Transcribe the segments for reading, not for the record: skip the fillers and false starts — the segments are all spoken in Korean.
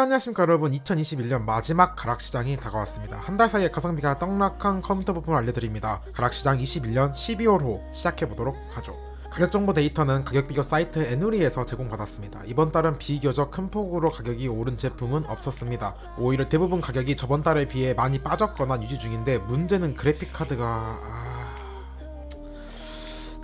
안녕하십니까 여러분. 2021년 마지막 가락시장이 다가왔습니다. 한 달 사이에 가성비가 떡락한 컴퓨터 부품을 알려드립니다. 가락시장 21년 12월호 시작해보도록 하죠. 가격 정보 데이터는 가격 비교 사이트 에누리에서 제공받았습니다. 이번 달은 비교적 큰 폭으로 가격이 오른 제품은 없었습니다. 오히려 대부분 가격이 저번 달에 비해 많이 빠졌거나 유지 중인데, 문제는 그래픽카드가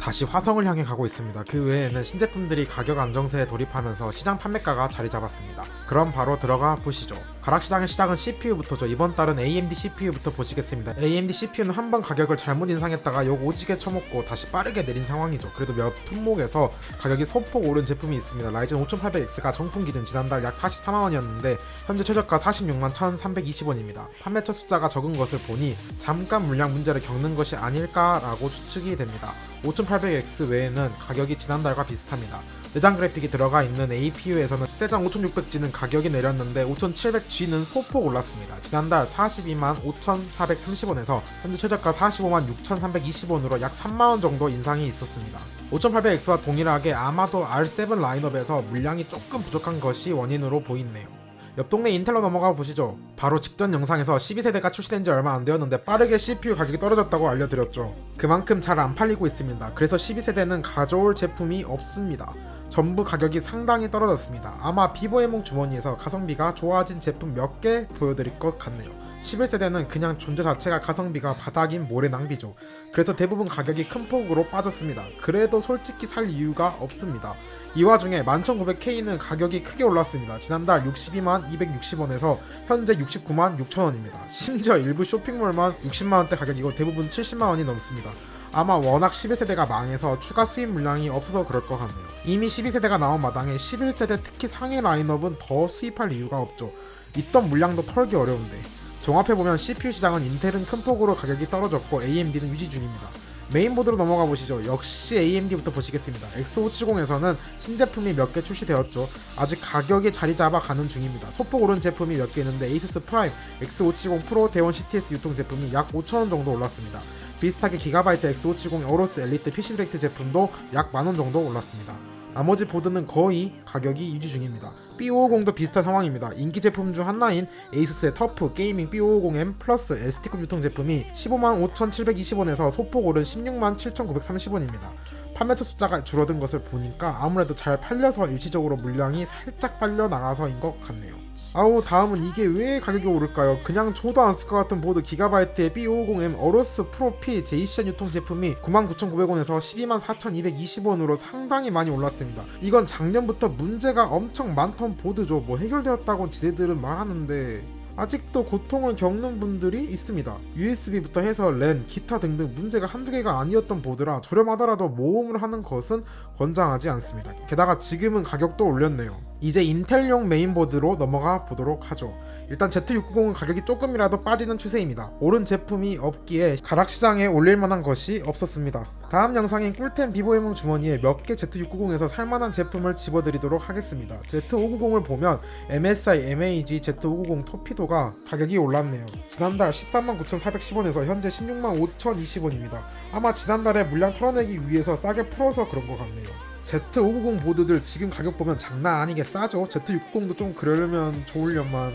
다시 화성을 향해 가고 있습니다. 그 외에는 신제품들이 가격 안정세에 돌입하면서 시장 판매가가 자리 잡았습니다. 그럼 바로 들어가 보시죠. 가락시장의 시작은 CPU부터죠. 이번 달은 AMD CPU부터 보시겠습니다. AMD CPU는 한번 가격을 잘못 인상했다가 욕 오지게 쳐먹고 다시 빠르게 내린 상황이죠. 그래도 몇 품목에서 가격이 소폭 오른 제품이 있습니다. 라이젠 5800X가 정품 기준 지난달 약 44만원이었는데 현재 최저가 46만 1320원입니다. 판매처 숫자가 적은 것을 보니 잠깐 물량 문제를 겪는 것이 아닐까라고 추측이 됩니다. 5800X 외에는 가격이 지난달과 비슷합니다. 내장 그래픽이 들어가 있는 APU에서는 세장 5600G는 가격이 내렸는데 5700G는 소폭 올랐습니다. 지난달 42만 5430원에서 현재 최저가 45만 6320원으로 약 3만원 정도 인상이 있었습니다. 5800X와 동일하게 아마도 R7 라인업에서 물량이 조금 부족한 것이 원인으로 보이네요. 옆 동네 인텔로 넘어가 보시죠. 바로 직전 영상에서 12세대가 출시된 지 얼마 안 되었는데 빠르게 CPU 가격이 떨어졌다고 알려드렸죠. 그만큼 잘 안 팔리고 있습니다. 그래서 12세대는 가져올 제품이 없습니다. 전부 가격이 상당히 떨어졌습니다. 아마 비보에몽 주머니에서 가성비가 좋아진 제품 몇 개 보여드릴 것 같네요. 11세대는 그냥 존재 자체가 가성비가 바닥인 모래 낭비죠. 그래서 대부분 가격이 큰 폭으로 빠졌습니다. 그래도 솔직히 살 이유가 없습니다. 이 와중에 11900K는 가격이 크게 올랐습니다. 지난달 62만 260원에서 현재 69만 6천원입니다. 심지어 일부 쇼핑몰만 60만원대 가격이고 대부분 70만원이 넘습니다. 아마 워낙 11세대가 망해서 추가 수입 물량이 없어서 그럴 것 같네요. 이미 12세대가 나온 마당에 11세대 특히 상위 라인업은 더 수입할 이유가 없죠. 있던 물량도 털기 어려운데. 종합해보면 CPU 시장은 인텔은 큰 폭으로 가격이 떨어졌고 AMD는 유지 중입니다. 메인보드로 넘어가 보시죠. 역시 AMD부터 보시겠습니다. X570에서는 신제품이 몇 개 출시되었죠. 아직 가격이 자리 잡아 가는 중입니다. 소폭 오른 제품이 몇 개 있는데 에이수스 프라임, X570 프로, 대원 CTS 유통 제품이 약 5천원 정도 올랐습니다. 비슷하게 기가바이트 X570 어로스 엘리트 PC 디렉트 제품도 약 만원 정도 올랐습니다. 나머지 보드는 거의 가격이 유지 중입니다. B550도 비슷한 상황입니다. 인기 제품 중 하나인 에이수스의 터프 게이밍 B550M 플러스 SD컵 유통 제품이 15만 5720원에서 소폭 오른 16만 7930원입니다. 판매처 숫자가 줄어든 것을 보니까 아무래도 잘 팔려서 일시적으로 물량이 살짝 빨려 나가서인 것 같네요. 다음은 이게 왜 가격이 오를까요? 그냥 줘도 안 쓸 것 같은 보드 기가바이트의 B550M 어로스 프로 P 제이션 유통 제품이 99,900원에서 124,220원으로 상당히 많이 올랐습니다. 이건 작년부터 문제가 엄청 많던 보드죠. 뭐 해결되었다고 지네들은 말하는데 아직도 고통을 겪는 분들이 있습니다. USB부터 해서 랜, 기타 등등 문제가 한두 개가 아니었던 보드라 저렴하더라도 모험을 하는 것은 권장하지 않습니다. 게다가 지금은 가격도 올렸네요. 이제 인텔용 메인보드로 넘어가 보도록 하죠. 일단 Z690은 가격이 조금이라도 빠지는 추세입니다. 오른 제품이 없기에 가락시장에 올릴만한 것이 없었습니다. 다음 영상인 꿀템 비보에몽 주머니에 몇 개 Z690에서 살만한 제품을 집어드리도록 하겠습니다. Z590을 보면 MSI MAG Z590 토피도가 가격이 올랐네요. 지난달 13만 9,410원에서 현재 16만 5,020원입니다. 아마 지난달에 물량 털어내기 위해서 싸게 풀어서 그런 것 같네요. Z590 보드들 지금 가격 보면 장난 아니게 싸죠. Z690도 좀 그러려면 좋으려만.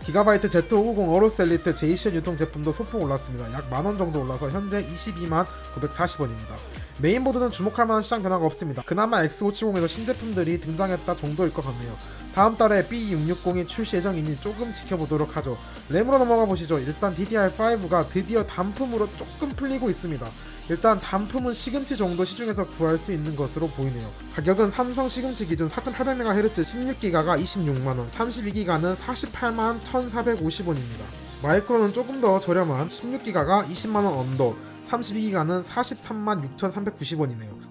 기가바이트 Z590 어로스 엘리트 제이션 유통 제품도 소폭 올랐습니다. 약 만원 정도 올라서 현재 22만 940원입니다. 메인보드는 주목할 만한 시장 변화가 없습니다. 그나마 X570에서 신제품들이 등장했다 정도일 것 같네요. 다음 달에 B660이 출시 예정이니 조금 지켜보도록 하죠. 램으로 넘어가 보시죠. 일단 DDR5가 드디어 단품으로 조금 풀리고 있습니다. 일단 단품은 시금치 정도 시중에서 구할 수 있는 것으로 보이네요. 가격은 삼성 시금치 기준 4800MHz 16기가가 26만원, 32기가는 48만 1450원입니다. 마이크로는 조금 더 저렴한 16기가가 20만원 언더, 32기가는 43만 6390원이네요.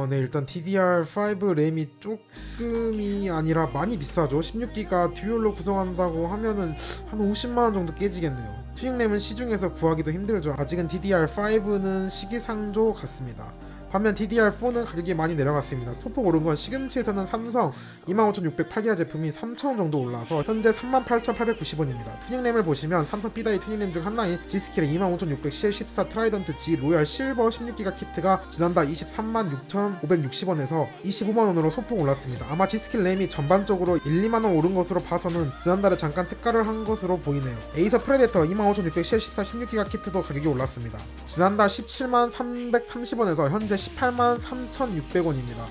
네, 일단 DDR5 램이 조금이 아니라 많이 비싸죠. 16기가 듀얼로 구성한다고 하면은 한 50만원 정도 깨지겠네요. 튜닝 램은 시중에서 구하기도 힘들죠. 아직은 DDR5는 시기상조 같습니다. 반면 DDR4는 가격이 많이 내려갔습니다. 소폭 오른 건 시금치에서는 삼성 25,608기가 제품이 3,000원 정도 올라서 현재 38,890원입니다. 튜닝램을 보시면 삼성 B다이 튜닝램 중 하나인 G스킬의 25,600CL14 트라이던트 G 로얄 실버 16기가 키트가 지난달 236,560원에서 25만원으로 소폭 올랐습니다. 아마 G스킬 램이 전반적으로 1-2만원 오른 것으로 봐서는 지난달에 잠깐 특가를 한 것으로 보이네요. 에이서 프레데터 25,600CL14 16기가 키트도 가격이 올랐습니다. 지난달 173,330원에서 현재 183,600원입니다.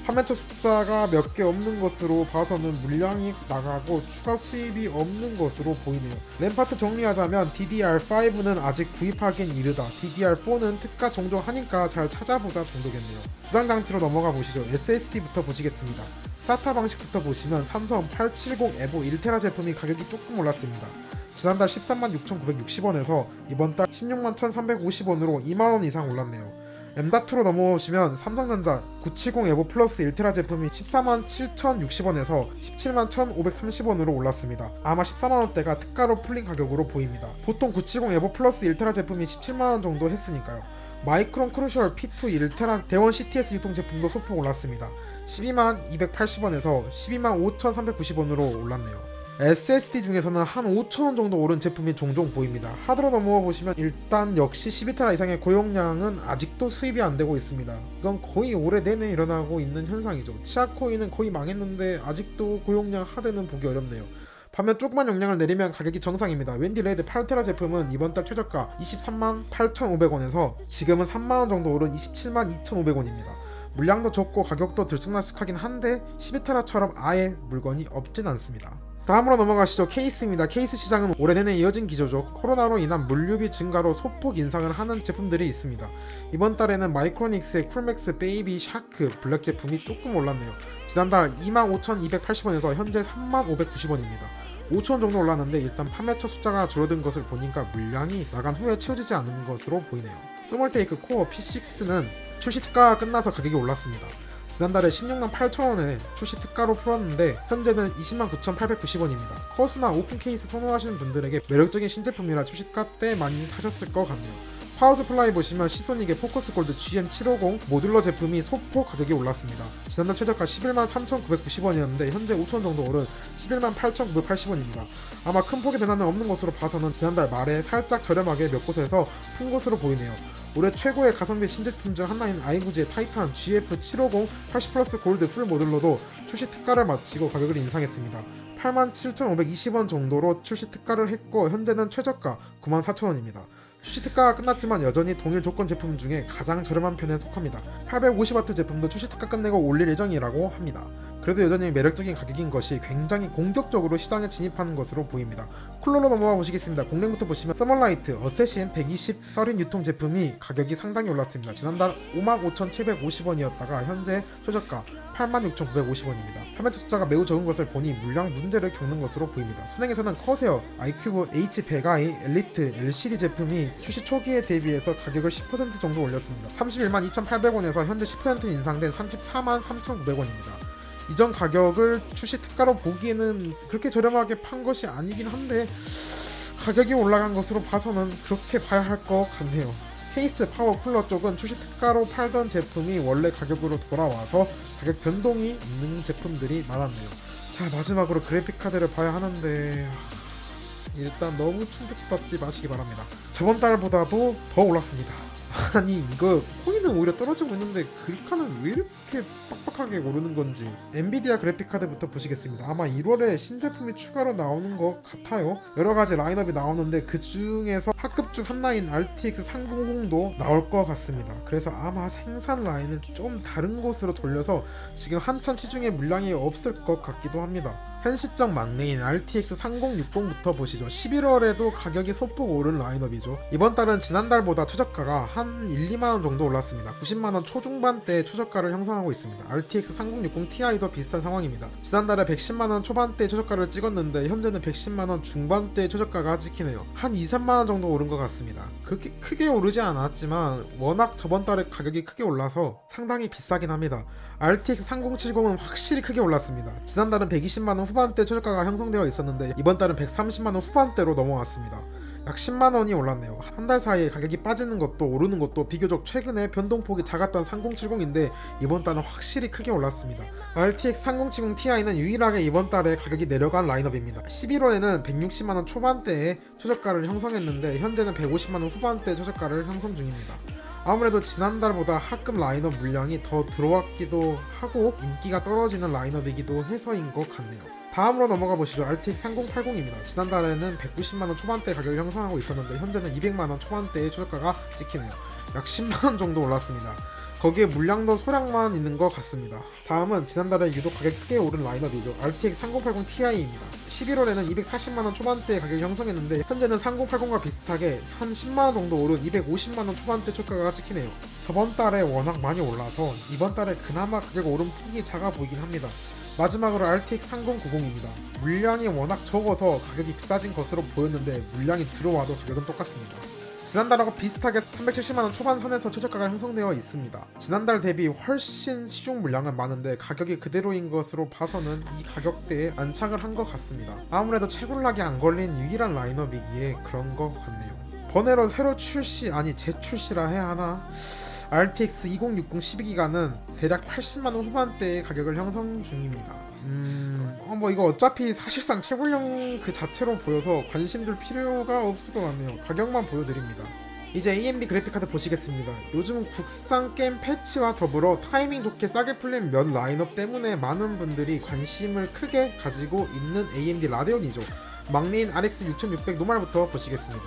판매처 숫자가 몇 개 없는 것으로 봐서는 물량이 나가고 추가 수입이 없는 것으로 보이네요. 램파트 정리하자면 DDR5는 아직 구입하기엔 이르다. DDR4는 특가 종종하니까 잘 찾아보자 정도겠네요. 주상장치로 넘어가 보시죠. SSD부터 보시겠습니다. SATA 방식부터 보시면 삼성 870 EVO 1TB 제품이 가격이 조금 올랐습니다. 지난달 136,960원에서 이번달 161,350원으로 2만원 이상 올랐네요. M.2로 넘어오시면 삼성전자 970 EVO 플러스 1TB 제품이 147,060원에서 171,530원으로 올랐습니다. 아마 14만원대가 특가로 풀린 가격으로 보입니다. 보통 970 EVO 플러스 1TB 제품이 17만원 정도 했으니까요. 마이크론 크루셜 P2 1TB 대원 CTS 유통 제품도 소폭 올랐습니다. 122,280원에서 125,390원으로 올랐네요. SSD 중에서는 한 5,000원 정도 오른 제품이 종종 보입니다. 하드로 넘어가 보시면 일단 역시 12TB 이상의 고용량은 아직도 수입이 안 되고 있습니다. 이건 거의 올해 내내 일어나고 있는 현상이죠. 치아코인은 거의 망했는데 아직도 고용량 하드는 보기 어렵네요. 반면 조그만 용량을 내리면 가격이 정상입니다. 웬디 레드 8TB 제품은 이번달 최저가 238,500원에서 지금은 3만원 정도 오른 272,500원입니다. 물량도 적고 가격도 들쑥날쑥하긴 한데 12TB처럼 아예 물건이 없진 않습니다. 다음으로 넘어가시죠. 케이스입니다. 케이스 시장은 올해 내내 이어진 기조죠. 코로나로 인한 물류비 증가로 소폭 인상을 하는 제품들이 있습니다. 이번 달에는 마이크로닉스의 쿨맥스 베이비 샤크 블랙 제품이 조금 올랐네요. 지난달 25,280원에서 현재 3590원입니다. 5,000원 정도 올랐는데 일단 판매처 숫자가 줄어든 것을 보니까 물량이 나간 후에 채워지지 않는 것으로 보이네요. 소멀테이크 코어 P6는 출시 특가가 끝나서 가격이 올랐습니다. 지난달에 16만 8천원에 출시 특가로 풀었는데 현재는 209,890원입니다. 커스나 오픈 케이스 선호하시는 분들에게 매력적인 신제품이라 출시가 때 많이 사셨을 것 같네요. 파워 서플라이 보시면 시소닉의 포커스 골드 GM750 모듈러 제품이 소폭 가격이 올랐습니다. 지난달 최저가 11만 3,990원이었는데 현재 5,000원 정도 오른 11만 8,980원입니다. 아마 큰 폭의 변화는 없는 것으로 봐서는 지난달 말에 살짝 저렴하게 몇 곳에서 푼 것으로 보이네요. 올해 최고의 가성비 신제품 중 하나인 아이구즈의 타이탄 GF750 80 플러스 골드 풀 모듈러도 출시 특가를 마치고 가격을 인상했습니다. 87,520원 정도로 출시 특가를 했고 현재는 최저가 94,000원입니다. 출시 특가가 끝났지만 여전히 동일 조건 제품 중에 가장 저렴한 편에 속합니다. 850W 제품도 출시 특가 끝내고 올릴 예정이라고 합니다. 그래도 여전히 매력적인 가격인 것이 굉장히 공격적으로 시장에 진입하는 것으로 보입니다. 쿨러로 넘어가 보시겠습니다. 공랭부터 보시면 서멀라이트 어쌔신 120 서린 유통 제품이 가격이 상당히 올랐습니다. 지난달 55,750원이었다가 현재 최저가 86,950원입니다. 판매처 숫자가 매우 적은 것을 보니 물량 문제를 겪는 것으로 보입니다. 순행에서는 커세어, 아이큐브 H100i 엘리트 LCD 제품이 출시 초기에 대비해서 가격을 10% 정도 올렸습니다. 31만 2,800원에서 현재 10% 인상된 34만 3,900원입니다. 이전 가격을 출시 특가로 보기에는 그렇게 저렴하게 판 것이 아니긴 한데 가격이 올라간 것으로 봐서는 그렇게 봐야 할 것 같네요. 케이스 파워 쿨러 쪽은 출시 특가로 팔던 제품이 원래 가격으로 돌아와서 가격 변동이 있는 제품들이 많았네요. 자, 마지막으로 그래픽 카드를 봐야 하는데 일단 너무 충격받지 마시기 바랍니다. 저번 달보다도 더 올랐습니다. 아니 이거 코인은 오히려 떨어지고 있는데 그래픽카는 왜 이렇게 빡빡하게 오르는 건지. 엔비디아 그래픽카드부터 보시겠습니다. 아마 1월에 신제품이 추가로 나오는 것 같아요. 여러가지 라인업이 나오는데 그 중에서 합급 중 하나인 RTX 3050도 나올 것 같습니다. 그래서 아마 생산 라인을 좀 다른 곳으로 돌려서 지금 한참 시중에 물량이 없을 것 같기도 합니다. 현실적 막내인 RTX 3060부터 보시죠. 11월에도 가격이 소폭 오른 라인업이죠. 이번 달은 지난달보다 최저가가 한 1-2만원 정도 올랐습니다. 90만원 초중반대 최저가를 형성하고 있습니다. RTX 3060 Ti도 비슷한 상황입니다. 지난달에 110만원 초반대 최저가를 찍었는데 현재는 110만원 중반대 최저가가 찍히네요. 한 2-3만원 정도 오른 것 같습니다. 그렇게 크게 오르지 않았지만 워낙 저번 달에 가격이 크게 올라서 상당히 비싸긴 합니다. RTX 3070은 확실히 크게 올랐습니다. 지난달은 120만원 후반대 최저가가 형성되어 있었는데 이번 달은 130만원 후반대로 넘어왔습니다. 약 10만원이 올랐네요. 한 달 사이에 가격이 빠지는 것도 오르는 것도 비교적 최근에 변동폭이 작았던 3070인데 이번 달은 확실히 크게 올랐습니다. RTX 3070 Ti는 유일하게 이번 달에 가격이 내려간 라인업입니다. 11월에는 160만원 초반대에 최저가를 형성했는데 현재는 150만원 후반대 최저가를 형성 중입니다. 아무래도 지난달보다 하급 라인업 물량이 더 들어왔기도 하고 인기가 떨어지는 라인업이기도 해서인 것 같네요. 다음으로 넘어가 보시죠. RTX 3080입니다. 지난달에는 190만원 초반대 가격을 형성하고 있었는데 현재는 200만원 초반대의 최저가가 찍히네요. 약 10만원 정도 올랐습니다. 거기에 물량도 소량만 있는 것 같습니다. 다음은 지난달에 유독 가격이 크게 오른 라인업이죠. RTX 3080 Ti입니다. 11월에는 240만원 초반대의 가격을 형성했는데 현재는 3080과 비슷하게 한 10만원 정도 오른 250만원 초반대 최저가가 찍히네요. 저번 달에 워낙 많이 올라서 이번 달에 그나마 가격 오른 폭이 작아 보이긴 합니다. 마지막으로 RTX 3090입니다. 물량이 워낙 적어서 가격이 비싸진 것으로 보였는데 물량이 들어와도 가격은 똑같습니다. 지난달하고 비슷하게 370만원 초반 선에서 최저가가 형성되어 있습니다. 지난달 대비 훨씬 시중 물량은 많은데 가격이 그대로인 것으로 봐서는 이 가격대에 안착을 한 것 같습니다. 아무래도 채굴락이 안 걸린 유일한 라인업이기에 그런 것 같네요. 번외로 새로 출시 아니 재출시라 해야 하나? RTX 2060 12기가는 대략 80만원 후반대의 가격을 형성 중입니다. 뭐 이거 어차피 사실상 채굴형 그 자체로 보여서 관심들 필요가 없을 것 같네요. 가격만 보여드립니다. 이제 AMD 그래픽카드 보시겠습니다. 요즘은 국산 게임 패치와 더불어 타이밍 좋게 싸게 풀린 몇 라인업 때문에 많은 분들이 관심을 크게 가지고 있는 AMD 라데온이죠. 막내인 RX 6600 노말부터 보시겠습니다.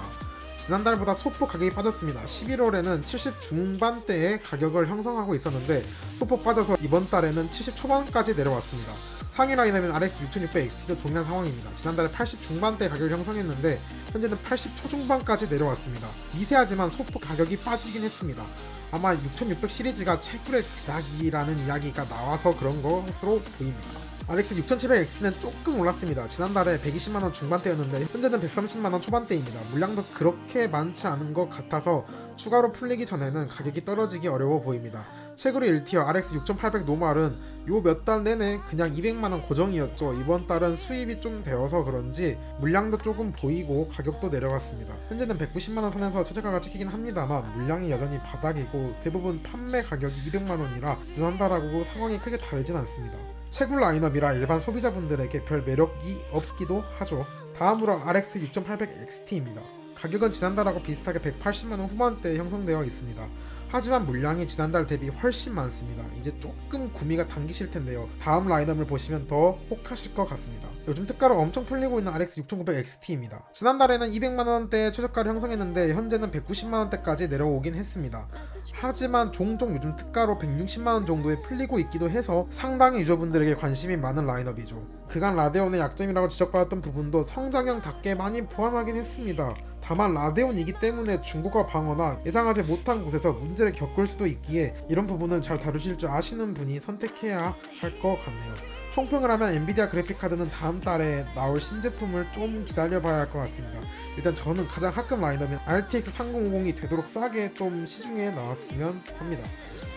지난달보다 소폭 가격이 빠졌습니다. 11월에는 70 중반대의 가격을 형성하고 있었는데 소폭 빠져서 이번 달에는 70 초반까지 내려왔습니다. 상위 라인업인 RX 6600 XT도 동일한 상황입니다. 지난달에 80 중반대 가격을 형성했는데 현재는 80 초중반까지 내려왔습니다. 미세하지만 소폭 가격이 빠지긴 했습니다. 아마 6600 시리즈가 채굴의 기다기라는 이야기가 나와서 그런 것으로 보입니다. RX 6700X는 조금 올랐습니다. 지난달에 120만원 중반대였는데 현재는 130만원 초반대입니다. 물량도 그렇게 많지 않은 것 같아서 추가로 풀리기 전에는 가격이 떨어지기 어려워 보입니다. 최근의 1티어 RX 6800 노말은 요 몇 달 내내 그냥 200만원 고정이었죠. 이번 달은 수입이 좀 되어서 그런지 물량도 조금 보이고 가격도 내려갔습니다. 현재는 190만원 선에서 최저가가 찍히긴 합니다만 물량이 여전히 바닥이고 대부분 판매 가격이 200만원이라 지난달하고 상황이 크게 다르진 않습니다. 채굴 라인업이라 일반 소비자분들에게 별 매력이 없기도 하죠. 다음으로 RX 6800 XT입니다. 가격은 지난달하고 비슷하게 180만원 후반대에 형성되어 있습니다. 하지만 물량이 지난달 대비 훨씬 많습니다. 이제 조금 구미가 당기실 텐데요. 다음 라인업을 보시면 더 혹하실 것 같습니다. 요즘 특가로 엄청 풀리고 있는 RX 6900 XT입니다. 지난달에는 200만원대 최저가를 형성했는데 현재는 190만원대까지 내려오긴 했습니다. 하지만 종종 요즘 특가로 160만원 정도에 풀리고 있기도 해서 상당히 유저분들에게 관심이 많은 라인업이죠. 그간 라데온의 약점이라고 지적받았던 부분도 성장형답게 많이 보완하긴 했습니다. 다만 라데온이기 때문에 중고가 방어나 예상하지 못한 곳에서 문제를 겪을 수도 있기에 이런 부분을 잘 다루실 줄 아시는 분이 선택해야 할 것 같네요. 총평을 하면 엔비디아 그래픽카드는 다음 달에 나올 신제품을 좀 기다려봐야 할 것 같습니다. 일단 저는 가장 하급 라인업인 RTX 3050이 되도록 싸게 좀 시중에 나왔으면 합니다.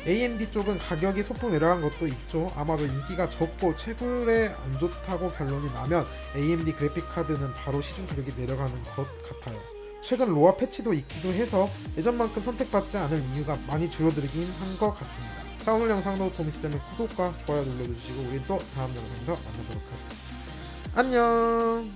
AMD 쪽은 가격이 소폭 내려간 것도 있죠. 아마도 인기가 적고 채굴에 안 좋다고 결론이 나면 AMD 그래픽카드는 바로 시중 가격이 내려가는 것 같아요. 최근 로아 패치도 있기도 해서 예전만큼 선택받지 않을 이유가 많이 줄어들긴 한 것 같습니다. 자, 오늘 영상도 도움이 됐다면 구독과 좋아요 눌러주시고 우린 또 다음 영상에서 만나도록 하죠. 안녕.